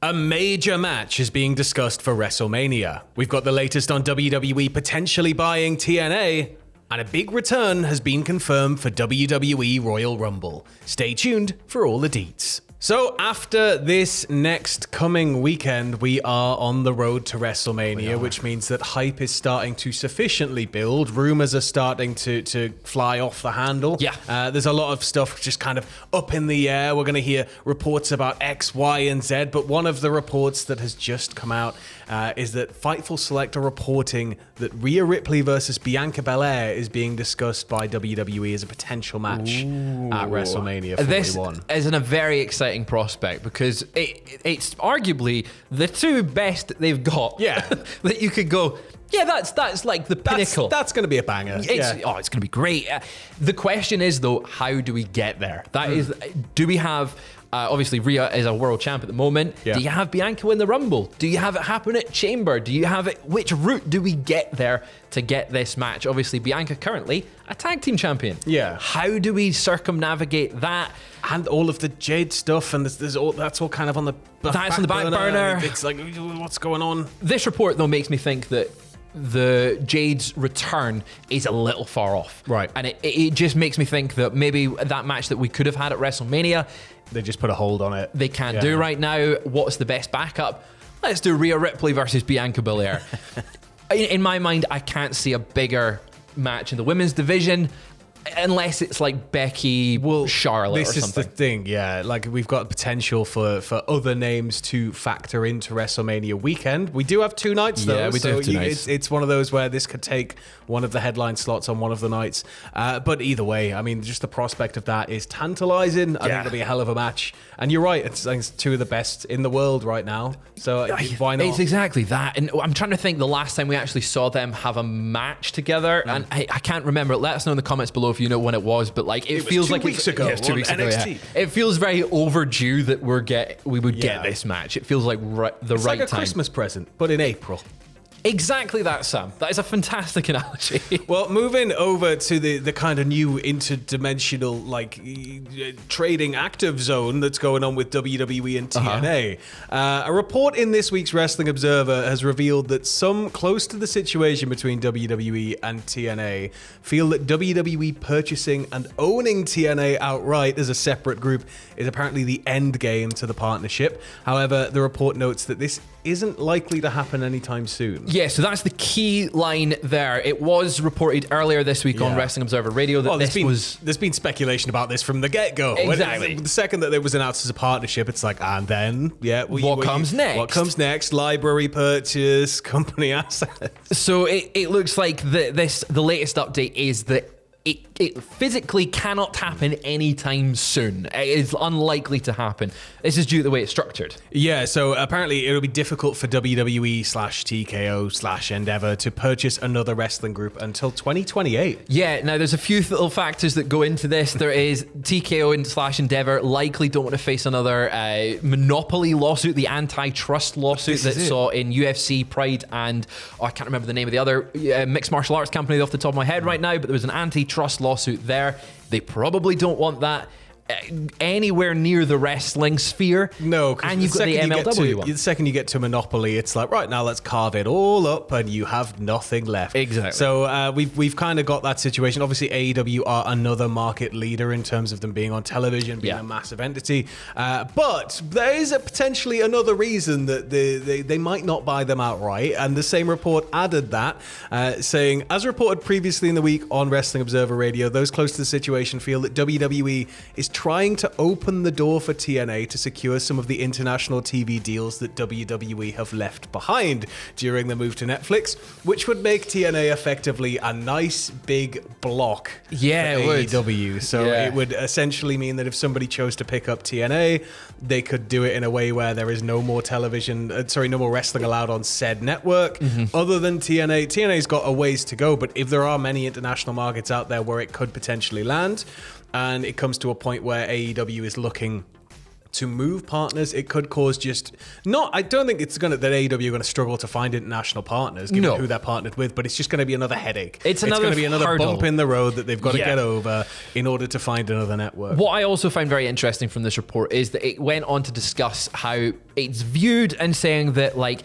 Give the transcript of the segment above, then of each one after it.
A major match is being discussed for WrestleMania. We've got the latest on WWE potentially buying TNA, and a big return has been confirmed for WWE Royal Rumble. Stay tuned for all the deets. So after this next coming weekend, we are on the road to WrestleMania, which means that hype is starting to sufficiently build. Rumors are starting to fly off the handle. Yeah. There's a lot of stuff just kind of up in the air. We're going to hear reports about X, Y, and Z, but one of the reports that has just come out is that Fightful Select are reporting that Rhea Ripley versus Bianca Belair is being discussed by WWE as a potential match at WrestleMania 41. This is a very exciting prospect because it's arguably the two best they've got. Yeah. That you could go, yeah, that's like the pinnacle. That's going to be a banger. It's going to be great. The question is, though, how do we get there? Do we have... obviously, Rhea is a world champ at the moment. Yeah. Do you have Bianca win the Rumble? Do you have it happen at Chamber? Do you have it? Which route do we get there to get this match? Obviously, Bianca currently a tag team champion. Yeah. How do we circumnavigate that? And all of the Jade stuff, and that's all kind of on the That's on the back burner. It's like, what's going on? This report, though, makes me think that the Jade's return is a little far off. Right. And it just makes me think that maybe that match that we could have had at WrestleMania, they just put a hold on it. They can't do right now. What's the best backup? Let's do Rhea Ripley versus Bianca Belair. In my mind, I can't see a bigger match in the women's division unless it's like Becky, Charlotte or something. This is the thing, yeah. Like, we've got potential for other names to factor into WrestleMania weekend. We do have two nights, though. Yeah, we do have two nights. It's one of those where this could take one of the headline slots on one of the nights. But either way, I mean, just the prospect of that is tantalizing. I think it'll be a hell of a match. And you're right, it's two of the best in the world right now. So why not? It's exactly that. And I'm trying to think the last time we actually saw them have a match together. And I can't remember. Let us know in the comments below if you know when it was. But like, it feels like 2 weeks ago. Yeah, 2 weeks ago. NXT. Yeah. It feels very overdue that we would get this match. It feels like the right time. It's like a Christmas present, but in April. Exactly that, Sam. That is a fantastic analogy. Well, moving over to the kind of new interdimensional, trading active zone that's going on with WWE and TNA. A report in this week's Wrestling Observer has revealed that some close to the situation between WWE and TNA feel that WWE purchasing and owning TNA outright as a separate group is apparently the end game to the partnership. However, the report notes that this isn't likely to happen anytime soon. Yeah, so that's the key line there. It was reported earlier this week on Wrestling Observer Radio that there's been speculation about this from the get-go. Exactly. The second that it was announced as a partnership, it's like, and then, what comes next? What comes next? Library purchase, company assets. So it looks like the latest update is that it physically cannot happen anytime soon. It is unlikely to happen. This is due to the way it's structured. Yeah, so apparently it'll be difficult for WWE/TKO/Endeavor to purchase another wrestling group until 2028. Yeah, now there's a few little factors that go into this. There is TKO/Endeavor likely don't want to face another monopoly lawsuit, the antitrust lawsuit that saw in UFC, Pride, and I can't remember the name of the other mixed martial arts company off the top of my head right now, but there was an antitrust lawsuit there. They probably don't want that anywhere near the wrestling sphere. No, and you've got the MLW one. The second you get to Monopoly, it's like, right, now let's carve it all up and you have nothing left. Exactly. So we've kind of got that situation. Obviously, AEW are another market leader in terms of them being on television, being a massive entity. But there is potentially another reason that they might not buy them outright. And the same report added that, saying, as reported previously in the week on Wrestling Observer Radio, those close to the situation feel that WWE is trying to open the door for TNA to secure some of the international TV deals that WWE have left behind during the move to Netflix, which would make TNA effectively a nice big block for AEW. So it would essentially mean that if somebody chose to pick up TNA, they could do it in a way where there is no more no more wrestling allowed on said network. Other than TNA, TNA's got a ways to go, but if there are many international markets out there where it could potentially land, and it comes to a point where AEW is looking to move partners. It could cause I don't think it's that AEW are going to struggle to find international partners, given who they're partnered with, but it's just going to be another headache. It's going to be another bump in the road that they've got to get over in order to find another network. What I also find very interesting from this report is that it went on to discuss how it's viewed and saying that, like,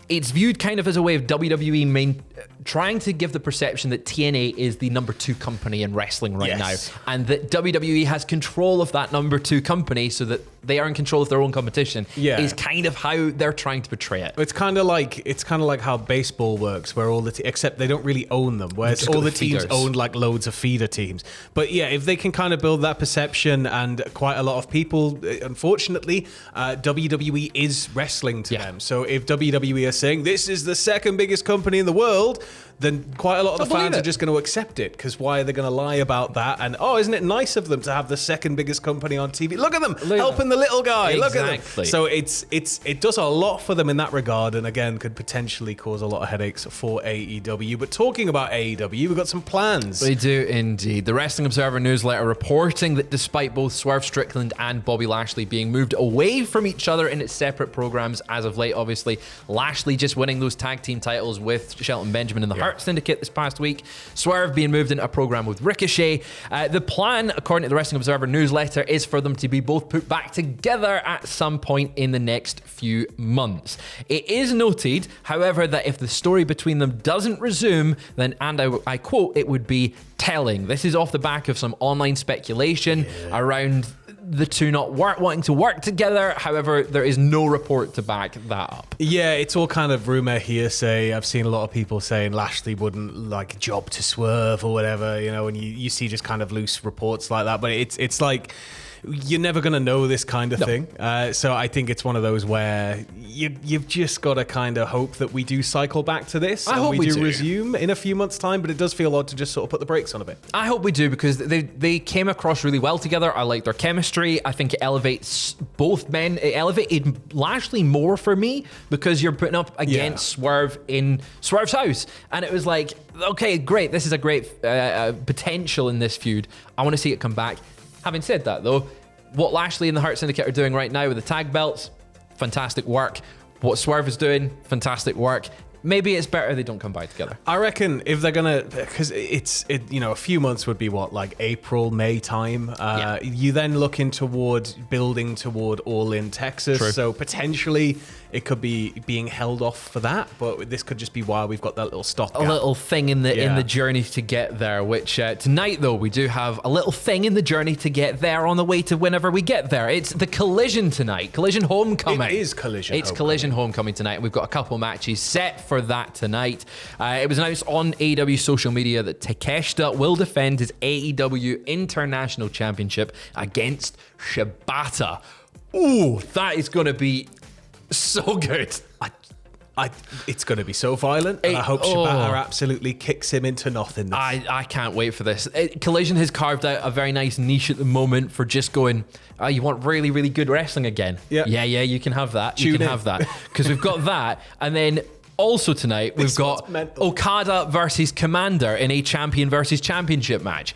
it's viewed kind of as a way of WWE trying to give the perception that TNA is the number 2 company in wrestling right now, and that WWE has control of that number 2 company so that they are in control of their own competition. Is kind of how they're trying to portray it. It's kind of like how baseball works, where except they don't really own them, whereas all the teams own like loads of feeder teams. But yeah, if they can kind of build that perception, and quite a lot of people, unfortunately, WWE is wrestling to them. So if WWE are saying this is the second biggest company in the world, then quite a lot of the fans are just going to accept it, because why are they going to lie about that? And isn't it nice of them to have the second biggest company on TV? Look at them helping the little guy. Look at them. So it does a lot for them in that regard, and again could potentially cause a lot of headaches for AEW. But talking about AEW, we've got some plans. We do indeed. The Wrestling Observer newsletter reporting that despite both Swerve Strickland and Bobby Lashley being moved away from each other in its separate programs as of late, obviously Lashley just winning those tag team titles with Shelton Benjamin in the Hurt Syndicate this past week, Swerve being moved into a program with Ricochet. The plan, according to the Wrestling Observer newsletter, is for them to be both put back together at some point in the next few months. It is noted, however, that if the story between them doesn't resume, then, and I quote, it would be telling. This is off the back of some online speculation around the two not wanting to work together. However, there is no report to back that up. Yeah, it's all kind of rumor hearsay. I've seen a lot of people saying Lashley wouldn't like job to Swerve or whatever, and you see just kind of loose reports like that. But it's like, you're never going to know this kind of thing. So I think it's one of those where you've just got to kind of hope that we do cycle back to this. I hope we do resume in a few months' time, but it does feel odd to just sort of put the brakes on a bit. I hope we do, because they came across really well together. I like their chemistry. I think it elevates both men. It elevated Lashley more for me, because you're putting up against Swerve in Swerve's house. And it was like, okay, great. This is a great potential in this feud. I want to see it come back. Having said that, though, what Lashley and the Hurt Syndicate are doing right now with the tag belts, fantastic work. What Swerve is doing, fantastic work. Maybe it's better they don't come back together. I reckon if they're gonna, because a few months would be what, like April, May time. You then looking building toward All In Texas. True. So potentially it could be being held off for that, but this could just be why we've got that little stopgap. A little thing in the journey to get there. Which tonight, though, we do have a little thing in the journey to get there on the way to whenever we get there. It's the Collision tonight. Collision Homecoming. It is Collision. It's Collision Homecoming tonight. We've got a couple matches set for that tonight. It was announced on AEW social media that Takeshita will defend his AEW International Championship against Shibata. Ooh, that is going to be so good. It's going to be so violent, and I hope Shibata absolutely kicks him into nothing. I can't wait for this. Collision has carved out a very nice niche at the moment for just going, you want really, really good wrestling again? Yeah, you can have that. You can have that. Because we've got that, and then also tonight, we've got Okada versus Commander in a champion versus championship match.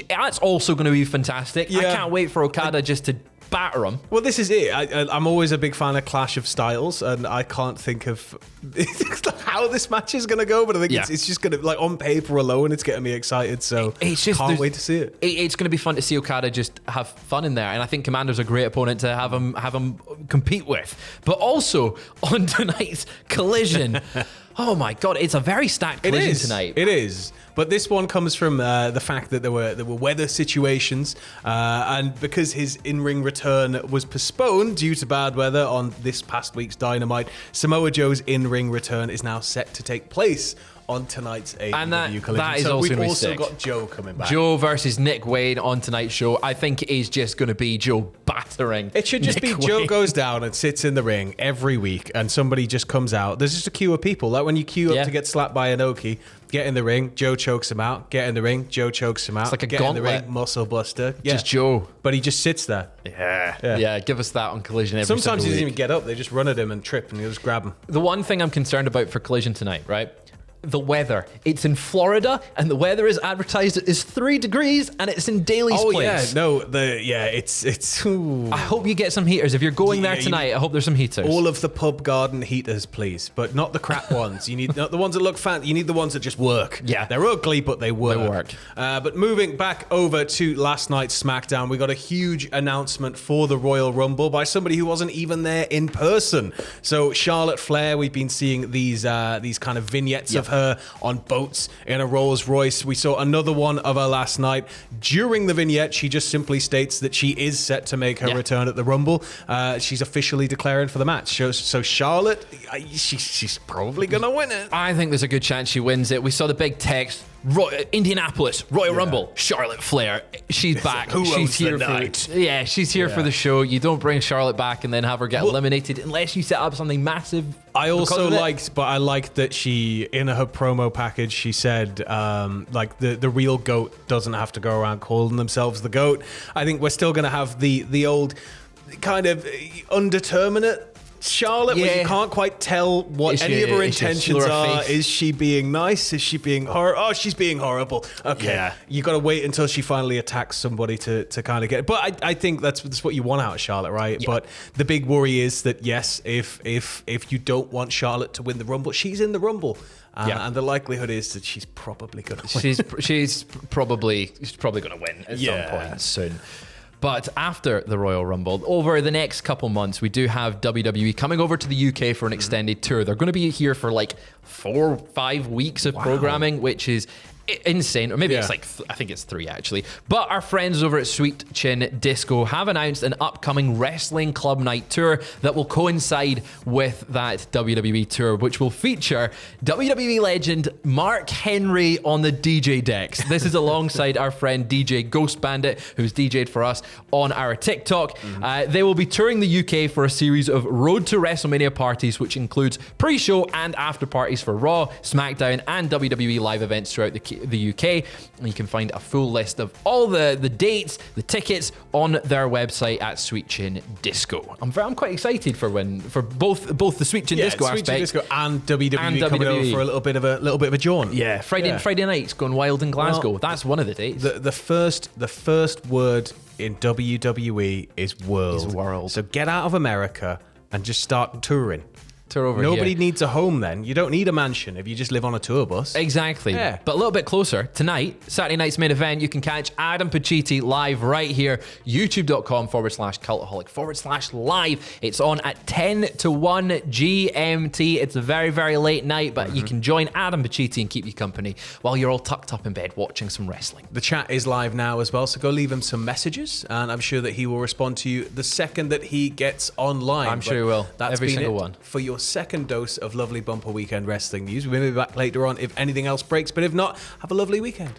That's also going to be fantastic. I can't wait for Okada just to batter him. Well, this is it. I'm always a big fan of Clash of Styles, and I can't think of how this match is going to go, but I think it's just going to, like, on paper alone, it's getting me excited, so can't wait to see it. It's going to be fun to see Okada just have fun in there, and I think Commander's a great opponent to have him compete with. But also, on tonight's Collision, oh my God, it's a very stacked Collision tonight. It is. But this one comes from the fact that there were weather situations, and because his in-ring return was postponed due to bad weather on this past week's Dynamite, Samoa Joe's in-ring return is now set to take place on tonight's AEW Collision. That is so also we've also got Joe coming back. Joe versus Nick Wayne on tonight's show. I think is just going to be Joe battering. It should just Nick be Joe Wayne goes down and sits in the ring every week, and somebody just comes out. There's just a queue of people. Like when you queue up to get slapped by Inoki, get in the ring, Joe chokes him out. Get in the ring, Joe chokes him out. It's like a get gauntlet. In the ring, muscle buster. Just Joe. But he just sits there. Yeah, give us that on Collision every Sometimes he week. doesn't even get up. They just run at him and trip, and he'll just grab him. The one thing I'm concerned about for Collision tonight, right? the weather. It's in Florida, and the weather is advertised as 3 degrees, and it's in Daly's Place. It's. Ooh. I hope you get some heaters. If you're going there tonight, I hope there's some heaters. All of the pub garden heaters, please, but not the crap ones. You need not the ones that look fancy. You need the ones that just work. Yeah. They're ugly, but they work. They work. But moving back over to last night's SmackDown, we got a huge announcement for the Royal Rumble by somebody who wasn't even there in person. So Charlotte Flair, we've been seeing these kind of vignettes of her on boats in a Rolls Royce. We saw another one of her last night. During the vignette, she just simply states that she is set to make her return at the Rumble. She's officially declaring for the match. So Charlotte, she's probably going to win it. I think there's a good chance she wins it. We saw the big text. Indianapolis, Royal Rumble, Charlotte Flair. She's back. She's here she's here for the show. You don't bring Charlotte back and then have her get eliminated unless you set up something massive. I liked that she, in her promo package, she said, the real GOAT doesn't have to go around calling themselves the GOAT. I think we're still going to have the old kind of undeterminate Charlotte, where you can't quite tell what any of her intentions are. Is she being nice? Is she being horrible? Oh, she's being horrible. Okay. Yeah. You got to wait until she finally attacks somebody to kind of get it. But I think that's what you want out of Charlotte, right? Yeah. But the big worry is that, yes, if you don't want Charlotte to win the Rumble, she's in the Rumble. And the likelihood is that she's probably going to win. She's probably going to win at some point soon. But after the Royal Rumble, over the next couple months, we do have WWE coming over to the UK for an extended tour. They're going to be here for like 4 or 5 weeks of programming, which is insane. Or maybe it's like, I think it's 3 actually. But our friends over at Sweet Chin Disco have announced an upcoming Wrestling Club Night tour that will coincide with that WWE tour, which will feature WWE legend Mark Henry on the DJ decks. This is alongside our friend DJ Ghost Bandit, who's DJ'd for us on our TikTok. They will be touring the UK for a series of Road to WrestleMania parties, which includes pre-show and after parties for Raw, SmackDown, and WWE live events throughout the UK. And you can find a full list of all the dates, the tickets on their website at Sweet Chin Disco. I'm quite excited for both the Sweet Chin Disco Sweet aspect Chin Disco and WWE coming over for a little bit of a jaunt. Yeah, Friday nights going wild in Glasgow. Well, that's one of the dates. The first word in WWE is world. So get out of America and just start touring. Nobody needs a home then. You don't need a mansion if you just live on a tour bus. Exactly. Yeah. But a little bit closer, tonight, Saturday night's main event, you can catch Adam Pacitti live right here, youtube.com/Cultaholic/live. It's on at 10 to 1 GMT. It's a very, very late night, but you can join Adam Pacitti and keep you company while you're all tucked up in bed watching some wrestling. The chat is live now as well, so go leave him some messages, and I'm sure that he will respond to you the second that he gets online. I'm sure he will. That's every been single it one. For your second dose of lovely bumper weekend wrestling news. We'll be back later on if anything else breaks, but if not, have a lovely weekend.